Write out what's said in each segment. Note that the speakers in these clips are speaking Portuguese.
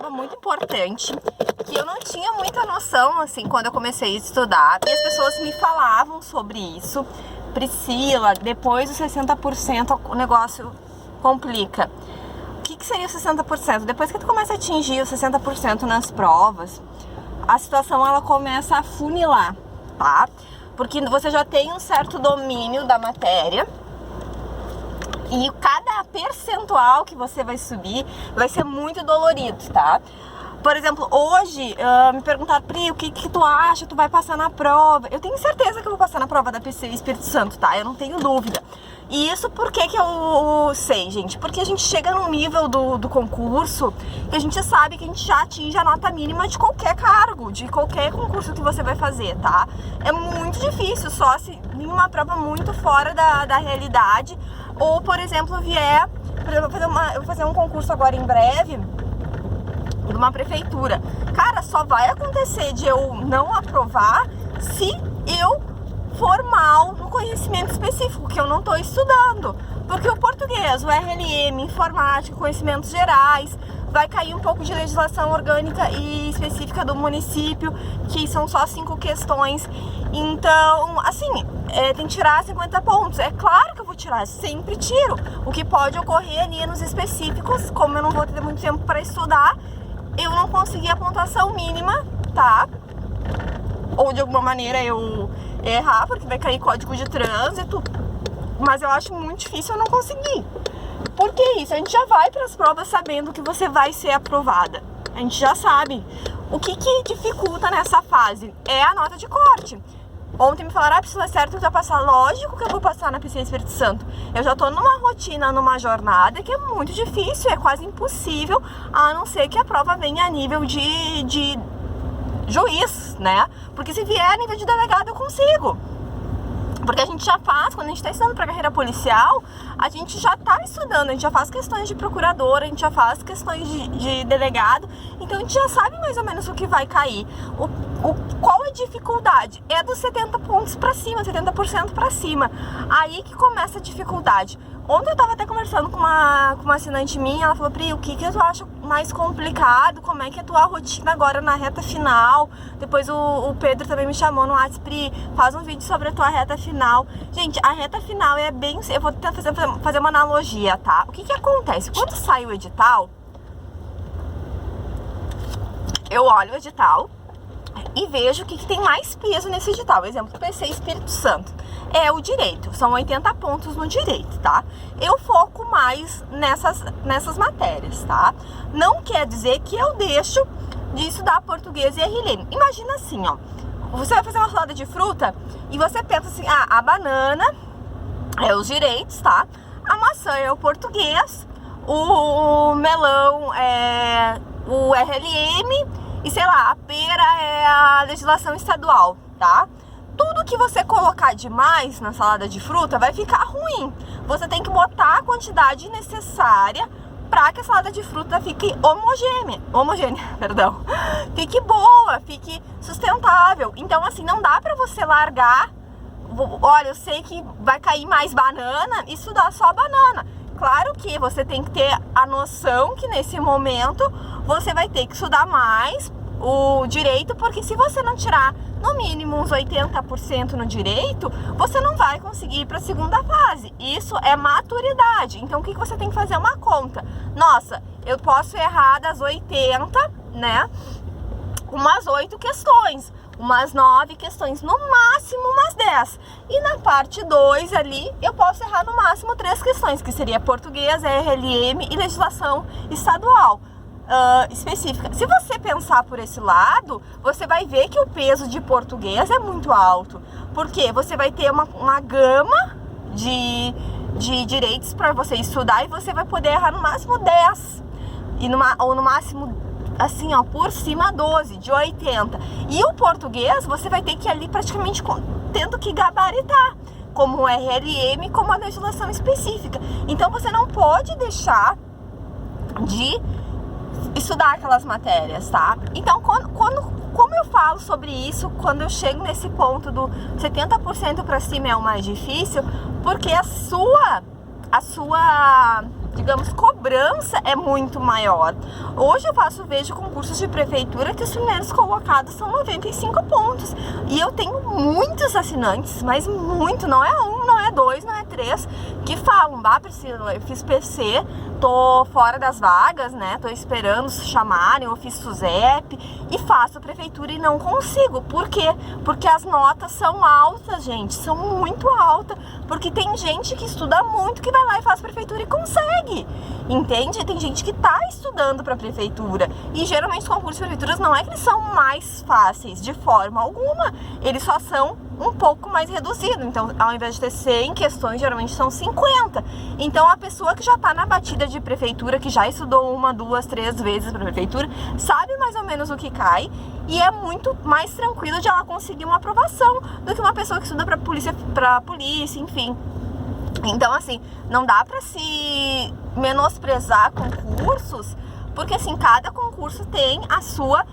prova muito importante, que eu não tinha muita noção, assim, quando eu comecei a estudar. E as pessoas me falavam sobre isso. Priscila, depois dos 60% o negócio complica. O que seria os 60%? Depois que tu começa a atingir os 60% nas provas, a situação ela começa a funilar, tá? Porque você já tem um certo domínio da matéria e cada percentual que você vai subir vai ser muito dolorido, tá? Por exemplo, hoje me perguntaram, Pri, o que tu acha? Tu vai passar na prova? Eu tenho certeza que eu vou passar na prova da PC Espírito Santo, tá? Eu não tenho dúvida. E isso por que eu sei, gente? Porque a gente chega num nível do concurso que a gente sabe que a gente já atinge a nota mínima de qualquer cargo, de qualquer concurso que você vai fazer, tá? É muito difícil, só se vir uma prova muito fora da realidade. Ou, por exemplo, vier... eu vou fazer um concurso agora em breve de uma prefeitura. Cara, só vai acontecer de eu não aprovar se eu for mal no conhecimento específico, que eu não estou estudando. Porque o português, o RLM, informática, conhecimentos gerais, vai cair um pouco de legislação orgânica e específica do município, que são só 5 questões. Então, assim, tem que tirar 50 pontos. É claro que eu vou tirar, sempre tiro. O que pode ocorrer ali nos específicos, como eu não vou ter muito tempo para estudar, eu não consegui a pontuação mínima, tá? Ou de alguma maneira eu errar, porque vai cair código de trânsito. Mas eu acho muito difícil eu não conseguir. Por que isso? A gente já vai para as provas sabendo que você vai ser aprovada. A gente já sabe. O que dificulta nessa fase é a nota de corte. Ontem me falaram, Priscila, é certo que tu vai passar? Lógico que eu vou passar na PC Espírito Santo. Eu já tô numa rotina, numa jornada que é muito difícil, é quase impossível, a não ser que a prova venha a nível de juiz, né? Porque se vier a nível de delegado eu consigo. Porque a gente já faz, quando a gente está estudando para carreira policial, a gente já está estudando, a gente já faz questões de procurador, a gente já faz questões de delegado, então a gente já sabe mais ou menos o que vai cair. Qual a dificuldade? É dos 70 pontos para cima, 70% para cima. Aí que começa a dificuldade. Ontem eu estava até conversando com uma assinante minha, ela falou, Pri, o que tu acha mais complicado? Como é que é a tua rotina agora na reta final? Depois o Pedro também me chamou no WhatsApp, Pri, faz um vídeo sobre a tua reta final. Gente, a reta final é bem... Eu vou tentar fazer uma analogia, tá? O que acontece? Quando sai o edital, eu olho o edital e vejo o que tem mais peso nesse edital. Exemplo, PC Espírito Santo. É o direito, são 80 pontos no direito, tá? Eu foco mais nessas matérias, tá? Não quer dizer que eu deixo de estudar português e RLM. Imagina assim, ó, você vai fazer uma salada de fruta e você pensa assim, a banana é os direitos, tá? A maçã é o português, o melão é o RLM e, sei lá, a pera é a legislação estadual, tá? Tudo que você colocar demais na salada de fruta vai ficar ruim. Você tem que botar a quantidade necessária para que a salada de fruta fique homogênea, perdão. Fique boa, fique sustentável. Então, assim, não dá para você largar. Olha, eu sei que vai cair mais banana e estudar só banana. Claro que você tem que ter a noção que nesse momento você vai ter que estudar mais o direito, porque se você não tirar no mínimo uns 80% no direito, você não vai conseguir ir para a segunda fase. Isso é maturidade. Então o que você tem que fazer? Uma conta. Nossa, eu posso errar das 80, né? Umas 8 questões, umas 9 questões, no máximo umas 10. E na parte 2 ali, eu posso errar no máximo 3 questões, que seria português, RLM e legislação estadual. Específica. Se você pensar por esse lado, você vai ver que o peso de português é muito alto, porque você vai ter uma gama de direitos para você estudar e você vai poder errar no máximo 10 ou no máximo, assim, ó, por cima 12, de 80. E o português você vai ter que ir ali praticamente tendo que gabaritar, como o RLM, como a legislação específica. Então você não pode deixar de estudar aquelas matérias, tá? Então, como eu falo sobre isso, quando eu chego nesse ponto do 70% para cima é o mais difícil, porque a sua digamos, cobrança é muito maior. Hoje eu vejo concursos de prefeitura que os primeiros colocados são 95 pontos. E eu tenho muitos assinantes, mas muito, não é um, não é dois, não é três, que falam, Priscila, eu fiz PC, tô fora das vagas, né, tô esperando chamarem, eu fiz SUSEP e faço a prefeitura e não consigo. Por quê? Porque as notas são altas, gente, são muito altas, porque tem gente que estuda muito, que vai lá e faz prefeitura e consegue, entende? Tem gente que tá estudando pra prefeitura, e geralmente os concursos de prefeituras não é que eles são mais fáceis, de forma alguma, eles só são um pouco mais reduzido. Então, ao invés de ter 100 questões, geralmente são 50. Então, a pessoa que já tá na batida de prefeitura, que já estudou 1, 2, 3 vezes pra prefeitura, sabe mais ou menos o que cai, e é muito mais tranquilo de ela conseguir uma aprovação do que uma pessoa que estuda pra polícia, enfim. Então, assim, não dá pra se menosprezar concursos, porque, assim, cada concurso tem a sua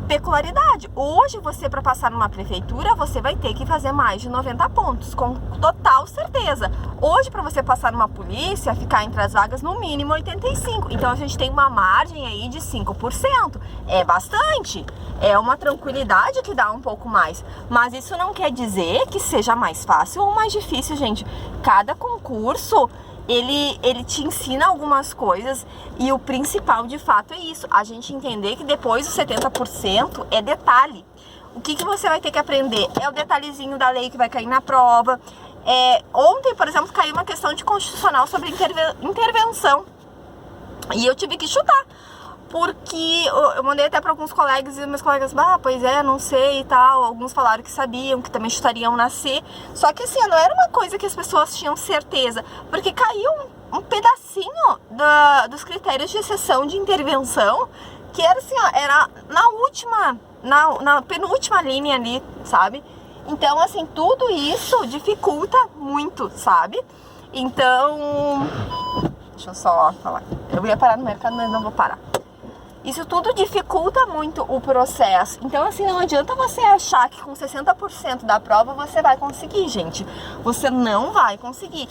peculiaridade. Hoje, você, para passar numa prefeitura, você vai ter que fazer mais de 90 pontos, com total certeza. Hoje, para você passar numa polícia, ficar entre as vagas, no mínimo 85. Então, a gente tem uma margem aí de 5%. É bastante. É uma tranquilidade que dá um pouco mais. Mas isso não quer dizer que seja mais fácil ou mais difícil, gente. Cada concurso, ele te ensina algumas coisas, e o principal de fato é isso, a gente entender que depois dos 70% é detalhe. O que você vai ter que aprender é o detalhezinho da lei que vai cair na prova. Ontem, por exemplo, caiu uma questão de constitucional sobre intervenção, e eu tive que chutar, porque eu mandei até para alguns colegas, e meus colegas, pois é, não sei e tal. Alguns falaram que sabiam, que também chutariam na C. Só que assim, não era uma coisa que as pessoas tinham certeza, porque caiu um pedacinho dos critérios de exceção de intervenção, que era assim, era na penúltima linha ali, sabe? Então, assim, tudo isso dificulta muito, sabe? Então, deixa eu só falar. Eu ia parar no mercado, mas não vou parar. Isso tudo dificulta muito o processo. Então, assim, não adianta você achar que com 60% da prova você vai conseguir, gente. Você não vai conseguir.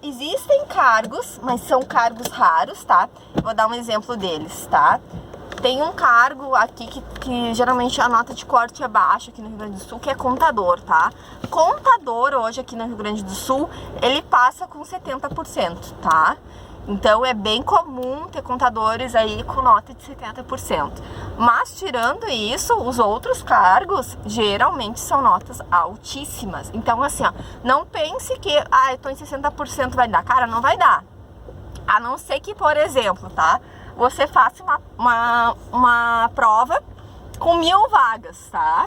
Existem cargos, mas são cargos raros, tá? Vou dar um exemplo deles, tá? Tem um cargo aqui que geralmente a nota de corte é baixa aqui no Rio Grande do Sul, que é contador, tá? Contador hoje aqui no Rio Grande do Sul, ele passa com 70%, tá? Então, é bem comum ter contadores aí com nota de 70%. Mas, tirando isso, os outros cargos geralmente são notas altíssimas. Então, assim, não pense que, eu tô em 60% vai dar. Cara, não vai dar. A não ser que, por exemplo, tá? Você faça uma prova com 1000 vagas, tá?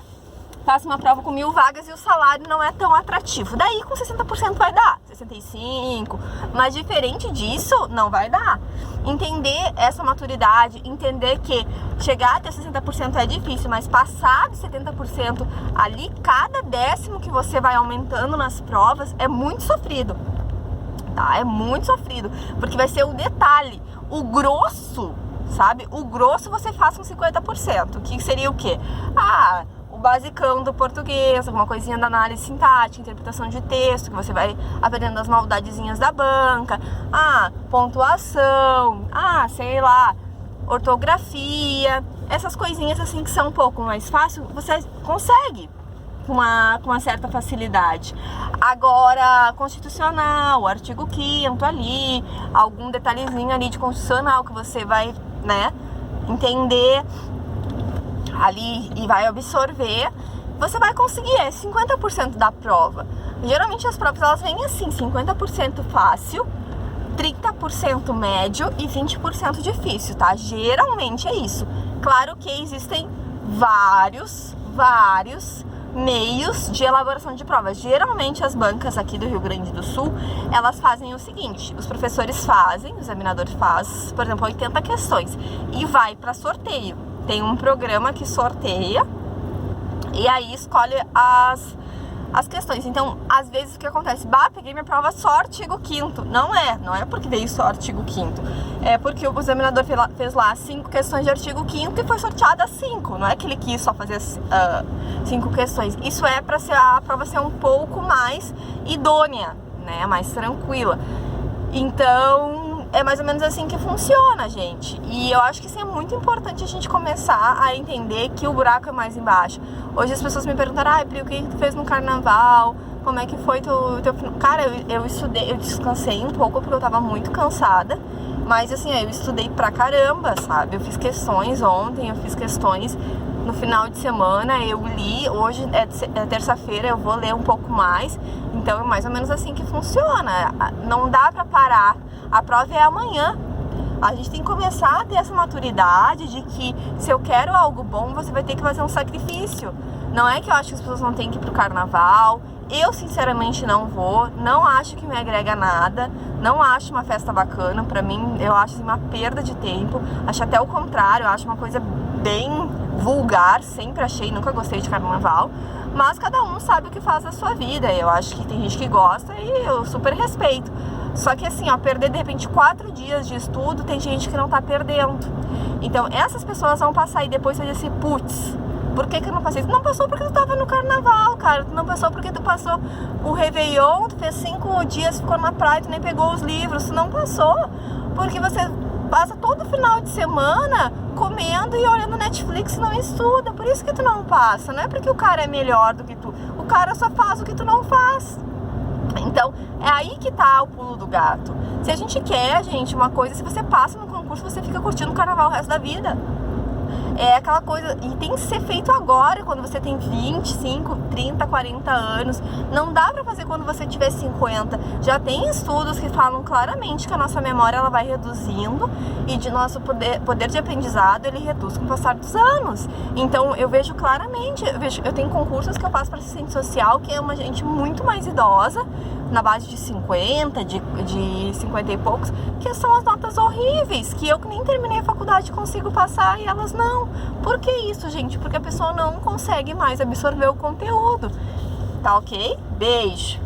Faça uma prova com 1000 vagas e o salário não é tão atrativo. Daí com 60% vai dar, 65%. Mas diferente disso, não vai dar. Entender essa maturidade, entender que chegar até 60% é difícil, mas passar de 70% ali, cada décimo que você vai aumentando nas provas é muito sofrido. Tá? É muito sofrido, porque vai ser o detalhe, o grosso, sabe? O grosso você faz com 50%, que seria o quê? O basicão do português, alguma coisinha da análise sintática, interpretação de texto, que você vai aprendendo as maldadezinhas da banca, pontuação, sei lá, ortografia, essas coisinhas assim que são um pouco mais fáceis, você consegue com uma certa facilidade. Agora, constitucional, o artigo 5º ali, algum detalhezinho ali de constitucional que você vai, né, entender ali e vai absorver, você vai conseguir, 50% da prova. Geralmente as provas elas vêm assim, 50% fácil, 30% médio e 20% difícil, tá? Geralmente é isso. Claro que existem vários meios de elaboração de provas. Geralmente as bancas aqui do Rio Grande do Sul, elas fazem o seguinte, os professores fazem, o examinador faz, por exemplo, 80 questões e vai para sorteio. Tem um programa que sorteia e aí escolhe as questões. Então, às vezes o que acontece? Peguei minha prova só artigo 5º. Não é porque veio só artigo 5º. É porque o examinador fez lá 5 questões de artigo 5º e foi sorteada 5. Não é que ele quis só fazer 5 questões. Isso é para a prova ser um pouco mais idônea, né? Mais tranquila. Então, é mais ou menos assim que funciona, gente. E eu acho que isso é muito importante a gente começar a entender que o buraco é mais embaixo. Hoje as pessoas me perguntaram, Pri, o que tu fez no carnaval? Como é que foi teu... Cara, eu estudei, eu descansei um pouco porque eu tava muito cansada. Mas assim, eu estudei pra caramba, sabe? Eu fiz questões ontem, eu fiz questões no final de semana, eu li, hoje é terça-feira, eu vou ler um pouco mais. Então é mais ou menos assim que funciona. Não dá pra parar. A prova é amanhã. A gente tem que começar a ter essa maturidade de que se eu quero algo bom, você vai ter que fazer um sacrifício. Não é que eu acho que as pessoas não têm que ir pro carnaval. Eu sinceramente não vou, não acho que me agrega nada, não acho uma festa bacana. Pra mim, eu acho assim, uma perda de tempo. Acho até o contrário, eu acho uma coisa bem vulgar, sempre achei, nunca gostei de carnaval. Mas cada um sabe o que faz da sua vida. Eu acho que tem gente que gosta e eu super respeito. Só que assim, ó, perder de repente 4 dias de estudo, tem gente que não tá perdendo. Então essas pessoas vão passar e depois vai dizer assim, putz, por que eu não passei? Tu não passou porque tu tava no carnaval, cara. Tu não passou porque tu passou o Réveillon, tu fez 5 dias, ficou na praia, tu nem pegou os livros. Tu não passou porque você passa todo final de semana comendo e olhando Netflix e não estuda. Por isso que tu não passa. Não é porque o cara é melhor do que tu. O cara só faz o que tu não faz. Então, é aí que tá o pulo do gato. Se a gente quer, gente, uma coisa, se você passa no concurso, você fica curtindo o carnaval o resto da vida. É aquela coisa, e tem que ser feito agora, quando você tem 25, 30, 40 anos. Não dá pra fazer quando você tiver 50. Já tem estudos que falam claramente que a nossa memória ela vai reduzindo e de nosso poder de aprendizado ele reduz com o passar dos anos. Então eu vejo claramente, eu tenho concursos que eu faço para assistente social, que é uma gente muito mais idosa, na base de 50, de 50 e poucos, que são as notas horríveis, que eu que nem terminei a faculdade consigo passar e elas não. Por que isso, gente? Porque a pessoa não consegue mais absorver o conteúdo. Tá ok? Beijo!